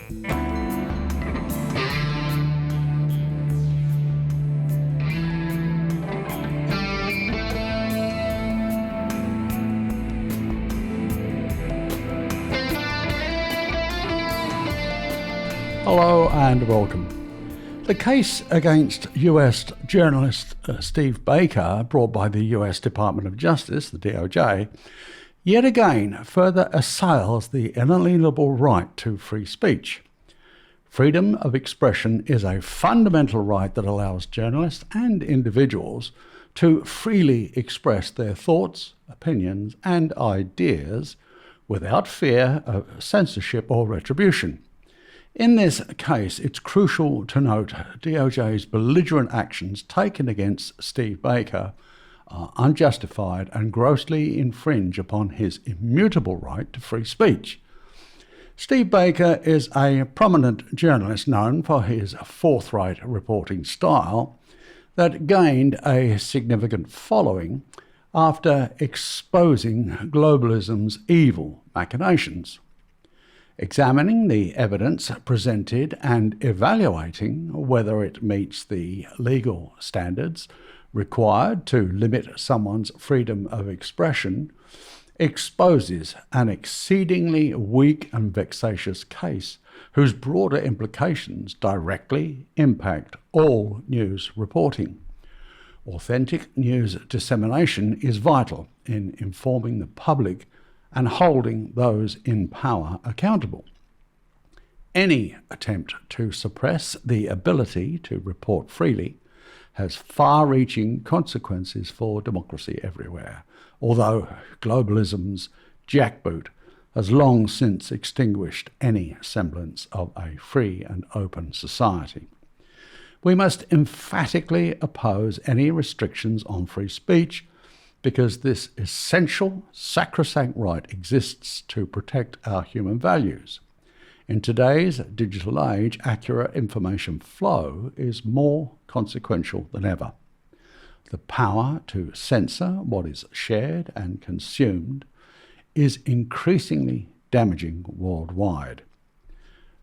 Hello and welcome. The case against US journalist Steve Baker, brought by the US Department of Justice, the DOJ, yet again further assails the inalienable right to free speech. Freedom of expression is a fundamental right that allows journalists and individuals to freely express their thoughts, opinions, and ideas without fear of censorship or retribution. In this case, it's crucial to note DOJ's belligerent actions taken against Steve Baker are unjustified and grossly infringe upon his immutable right to free speech. Steve Baker is a prominent journalist known for his forthright reporting style that gained a significant following after exposing globalism's evil machinations. Examining the evidence presented and evaluating whether it meets the legal standards required to limit someone's freedom of expression exposes an exceedingly weak and vexatious case whose broader implications directly impact all news reporting. Authentic news dissemination is vital in informing the public and holding those in power accountable. Any attempt to suppress the ability to report freely has far-reaching consequences for democracy everywhere, although globalism's jackboot has long since extinguished any semblance of a free and open society. We must emphatically oppose any restrictions on free speech, because this essential, sacrosanct right exists to protect our human values. In today's digital age, accurate information flow is more consequential than ever. The power to censor what is shared and consumed is increasingly damaging worldwide.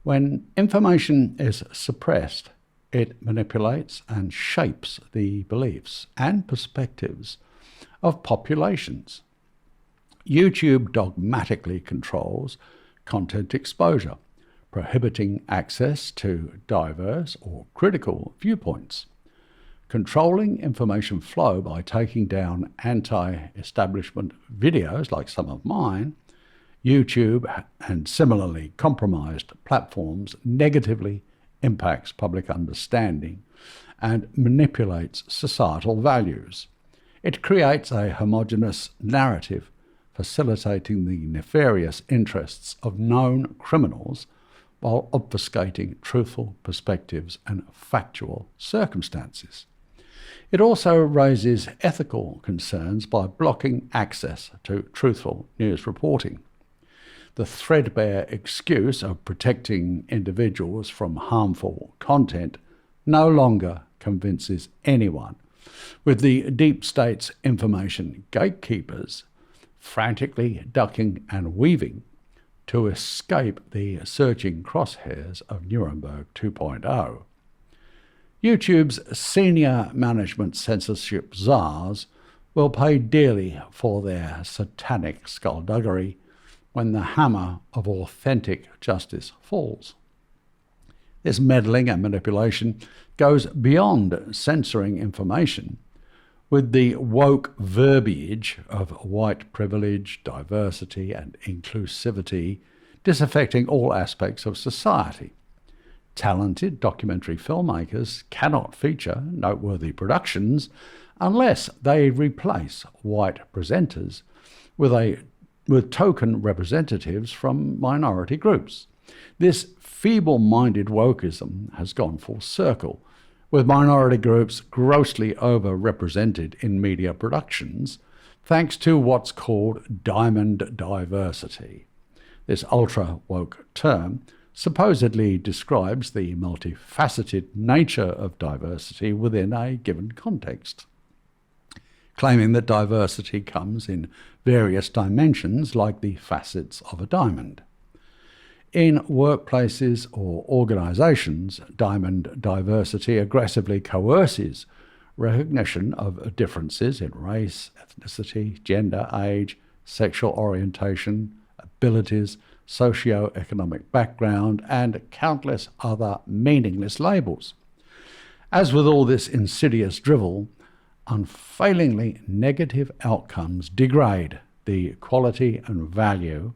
When information is suppressed, it manipulates and shapes the beliefs and perspectives of populations. YouTube dogmatically controls content exposure, prohibiting access to diverse or critical viewpoints. Controlling information flow by taking down anti-establishment videos like some of mine, YouTube and similarly compromised platforms negatively impacts public understanding and manipulates societal values. It creates a homogeneous narrative, facilitating the nefarious interests of known criminals while obfuscating truthful perspectives and factual circumstances. It also raises ethical concerns by blocking access to truthful news reporting. The threadbare excuse of protecting individuals from harmful content no longer convinces anyone, with the deep state's information gatekeepers frantically ducking and weaving to escape the surging crosshairs of Nuremberg 2.0. YouTube's senior management censorship czars will pay dearly for their satanic skullduggery when the hammer of authentic justice falls. This meddling and manipulation goes beyond censoring information, with the woke verbiage of white privilege, diversity, and inclusivity disaffecting all aspects of society. Talented documentary filmmakers cannot feature noteworthy productions unless they replace white presenters with token representatives from minority groups. This feeble-minded wokeism has gone full circle, with minority groups grossly overrepresented in media productions, thanks to what's called diamond diversity. This ultra-woke term supposedly describes the multifaceted nature of diversity within a given context, claiming that diversity comes in various dimensions like the facets of a diamond. In workplaces or organisations, diamond diversity aggressively coerces recognition of differences in race, ethnicity, gender, age, sexual orientation, abilities, socio-economic background, and countless other meaningless labels. As with all this insidious drivel, unfailingly negative outcomes degrade the quality and value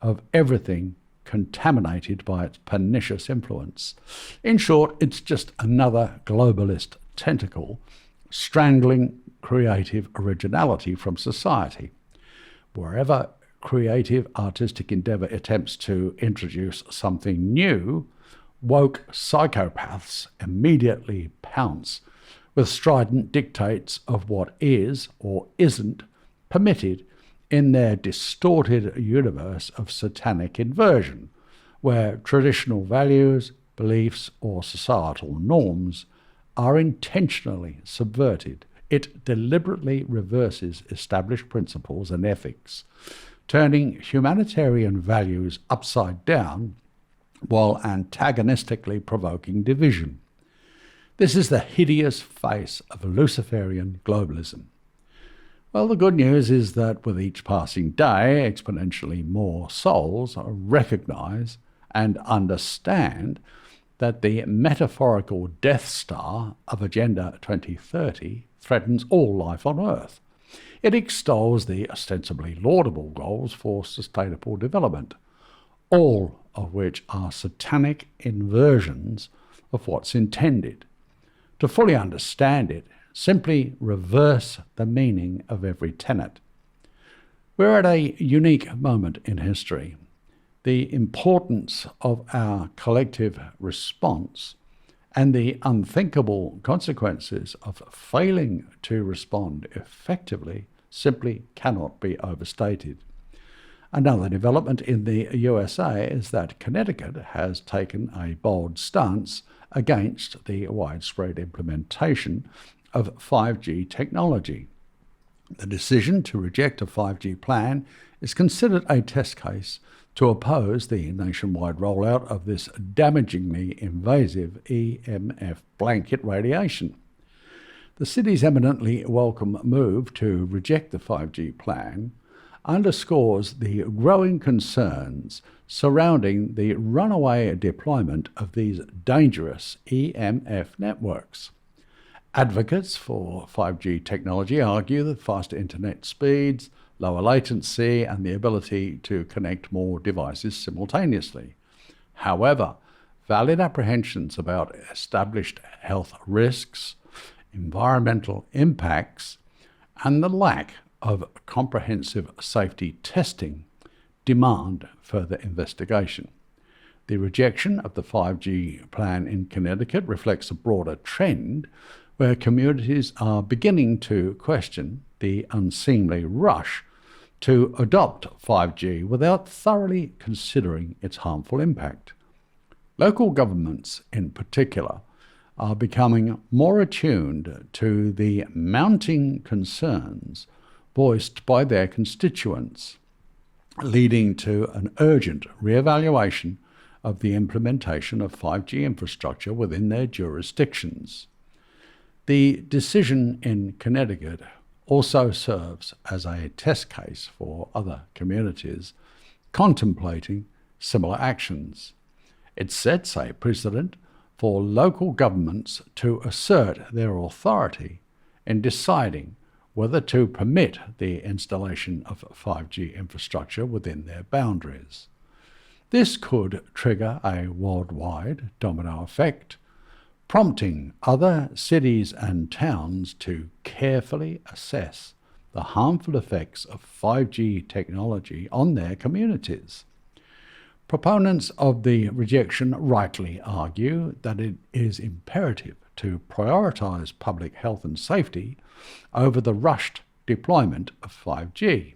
of everything contaminated by its pernicious influence. In short, it's just another globalist tentacle strangling creative originality from society. Wherever creative artistic endeavour attempts to introduce something new, woke psychopaths immediately pounce with strident dictates of what is or isn't permitted in their distorted universe of satanic inversion, where traditional values, beliefs, or societal norms are intentionally subverted. It deliberately reverses established principles and ethics, turning humanitarian values upside down while antagonistically provoking division. This is the hideous face of Luciferian globalism. Well, the good news is that with each passing day, exponentially more souls recognise and understand that the metaphorical Death Star of Agenda 2030 threatens all life on Earth. It extols the ostensibly laudable goals for sustainable development, all of which are satanic inversions of what's intended. To fully understand it, simply reverse the meaning of every tenet. We're at a unique moment in history. The importance of our collective response and the unthinkable consequences of failing to respond effectively simply cannot be overstated. Another development in the USA is that Connecticut has taken a bold stance against the widespread implementation of 5G technology. The decision to reject a 5G plan is considered a test case to oppose the nationwide rollout of this damagingly invasive EMF blanket radiation. The city's eminently welcome move to reject the 5G plan underscores the growing concerns surrounding the runaway deployment of these dangerous EMF networks. Advocates for 5G technology argue that faster internet speeds, lower latency, and the ability to connect more devices simultaneously. However, valid apprehensions about established health risks, environmental impacts, and the lack of comprehensive safety testing demand further investigation. The rejection of the 5G plan in Connecticut reflects a broader trend where communities are beginning to question the unseemly rush to adopt 5G without thoroughly considering its harmful impact. Local governments, in particular, are becoming more attuned to the mounting concerns voiced by their constituents, leading to an urgent reevaluation of the implementation of 5G infrastructure within their jurisdictions. The decision in Connecticut also serves as a test case for other communities contemplating similar actions. It sets a precedent for local governments to assert their authority in deciding whether to permit the installation of 5G infrastructure within their boundaries. This could trigger a worldwide domino effect, prompting other cities and towns to carefully assess the harmful effects of 5G technology on their communities. Proponents of the rejection rightly argue that it is imperative to prioritize public health and safety over the rushed deployment of 5G.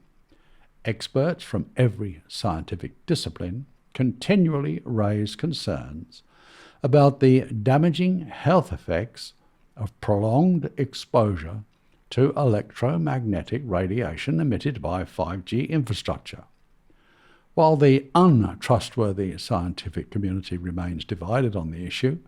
Experts from every scientific discipline continually raise concerns about the damaging health effects of prolonged exposure to electromagnetic radiation emitted by 5G infrastructure. While the untrustworthy scientific community remains divided on the issue,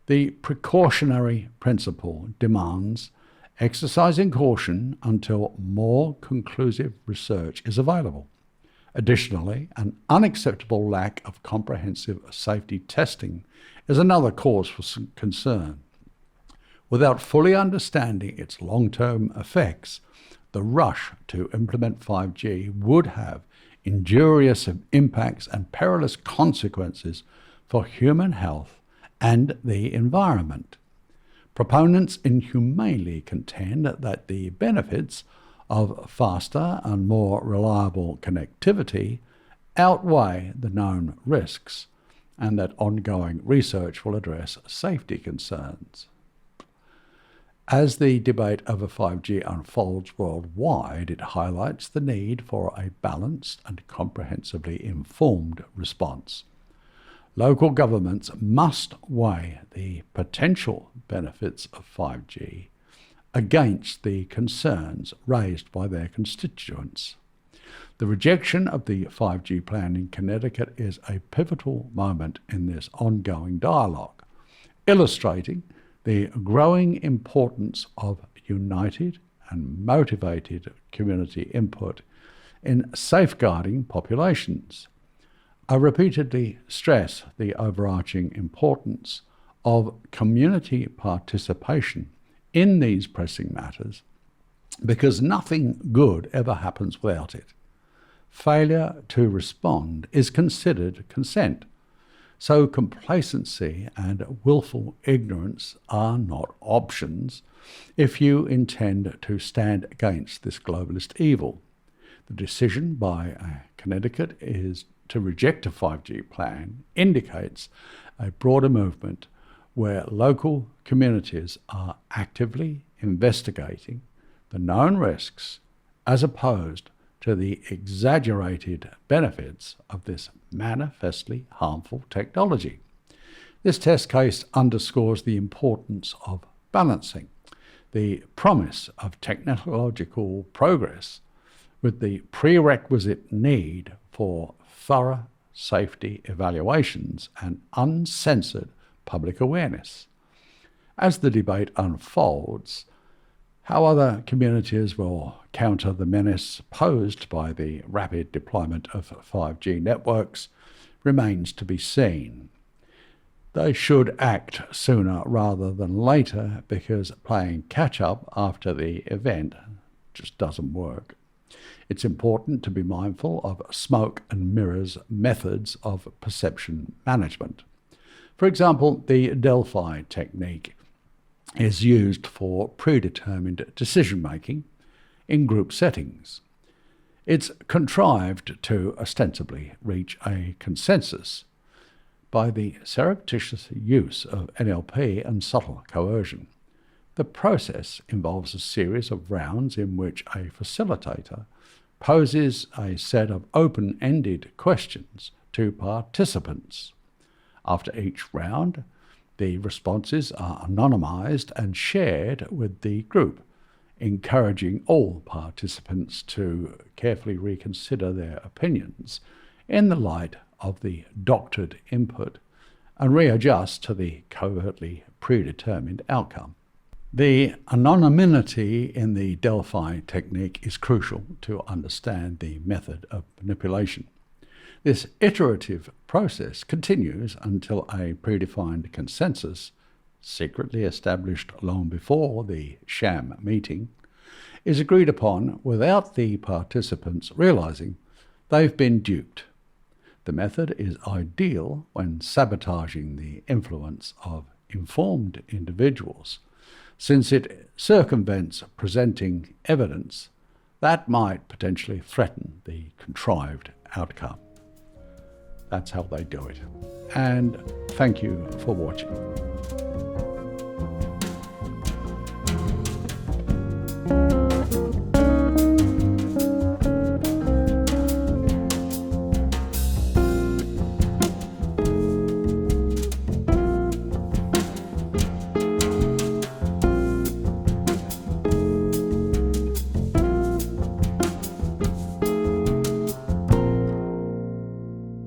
the precautionary principle demands exercising caution until more conclusive research is available. Additionally, an unacceptable lack of comprehensive safety testing is another cause for concern. Without fully understanding its long-term effects, the rush to implement 5G would have injurious impacts and perilous consequences for human health and the environment. Proponents inhumanely contend that the benefits of faster and more reliable connectivity outweigh the known risks, and that ongoing research will address safety concerns. As the debate over 5G unfolds worldwide, it highlights the need for a balanced and comprehensively informed response. Local governments must weigh the potential benefits of 5G against the concerns raised by their constituents. The rejection of the 5G plan in Connecticut is a pivotal moment in this ongoing dialogue, illustrating the growing importance of united and motivated community input in safeguarding populations. I repeatedly stress the overarching importance of community participation in these pressing matters because nothing good ever happens without it. Failure to respond is considered consent, so complacency and willful ignorance are not options if you intend to stand against this globalist evil. The decision by Connecticut is to reject a 5G plan indicates a broader movement where local communities are actively investigating the known risks as opposed to the exaggerated benefits of this manifestly harmful technology. This test case underscores the importance of balancing the promise of technological progress with the prerequisite need for thorough safety evaluations and uncensored public awareness. As the debate unfolds, how other communities will counter the menace posed by the rapid deployment of 5G networks remains to be seen. They should act sooner rather than later because playing catch-up after the event just doesn't work. It's important to be mindful of smoke and mirrors methods of perception management. For example, the Delphi technique is used for predetermined decision-making in group settings. It's contrived to ostensibly reach a consensus by the surreptitious use of NLP and subtle coercion. The process involves a series of rounds in which a facilitator poses a set of open-ended questions to participants. After each round, the responses are anonymized and shared with the group, encouraging all participants to carefully reconsider their opinions in the light of the doctored input and readjust to the covertly predetermined outcome. The anonymity in the Delphi technique is crucial to understand the method of manipulation. This iterative process continues until a predefined consensus, secretly established long before the sham meeting, is agreed upon without the participants realizing they've been duped. The method is ideal when sabotaging the influence of informed individuals, since it circumvents presenting evidence that might potentially threaten the contrived outcome. That's how they do it. And thank you for watching.